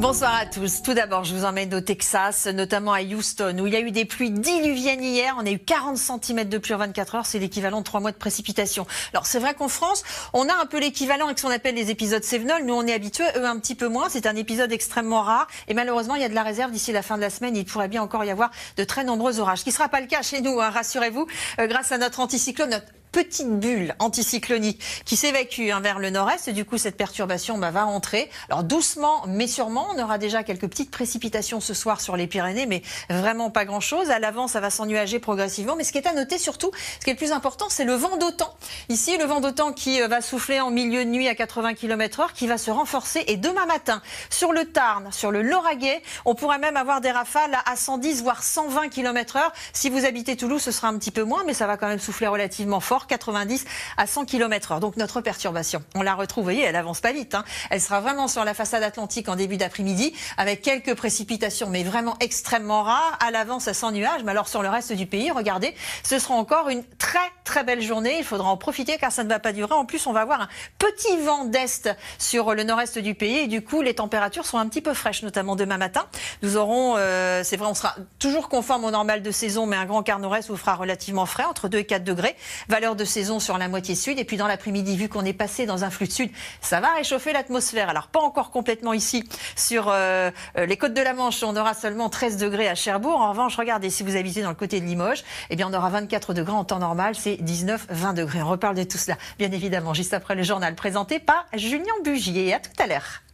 Bonsoir à tous. Tout d'abord, je vous emmène au Texas, notamment à Houston, où il y a eu des pluies diluviennes hier. On a eu 40 cm de pluie en 24 heures. C'est l'équivalent de 3 mois de précipitation. Alors, c'est vrai qu'en France, on a un peu l'équivalent avec ce qu'on appelle les épisodes Cévenol. Nous, on est habitués, eux, un petit peu moins. C'est un épisode extrêmement rare. Et malheureusement, il y a de la réserve d'ici la fin de la semaine. Il pourrait bien encore y avoir de très nombreux orages. Ce qui ne sera pas le cas chez nous, hein, rassurez-vous, grâce à notre anticyclone, notre petite bulle anticyclonique qui s'évacue vers le nord-est. Du coup, cette perturbation va entrer. Alors doucement, mais sûrement, on aura déjà quelques petites précipitations ce soir sur les Pyrénées, mais vraiment pas grand-chose. À l'avant, ça va s'ennuager progressivement. Mais ce qui est à noter surtout, ce qui est le plus important, c'est le vent d'OTAN. Ici, le vent d'OTAN qui va souffler en milieu de nuit à 80 km/h, qui va se renforcer. Et demain matin, sur le Tarn, sur le Lauragais, on pourrait même avoir des rafales à 110 voire 120 km/h. Si vous habitez Toulouse, ce sera un petit peu moins, mais ça va quand même souffler relativement fort. 90 à 100 km/h. Donc notre perturbation, on la retrouve, vous voyez, elle avance pas vite. Elle sera vraiment sur la façade atlantique en début d'après-midi, avec quelques précipitations, mais vraiment extrêmement rares. À l'avant, ça sent nuage, mais alors sur le reste du pays, regardez, ce sera encore une très belle journée. Il faudra en profiter car ça ne va pas durer. En plus, on va avoir un petit vent d'est sur le nord-est du pays et du coup, les températures sont un petit peu fraîches, notamment demain matin. Nous aurons, c'est vrai, on sera toujours conforme au normal de saison, mais un grand quart nord-est vous fera relativement frais, entre 2 et 4 degrés. Valeur de saison sur la moitié sud. Et puis dans l'après-midi, vu qu'on est passé dans un flux de sud, ça va réchauffer l'atmosphère. Alors pas encore complètement ici sur les côtes de la Manche, on aura seulement 13 degrés à Cherbourg. En revanche, regardez, si vous habitez dans le côté de Limoges, eh bien on aura 24 degrés en temps normal, c'est 19-20 degrés. On reparle de tout cela, bien évidemment, juste après le journal présenté par Julien Bugier. À tout à l'heure.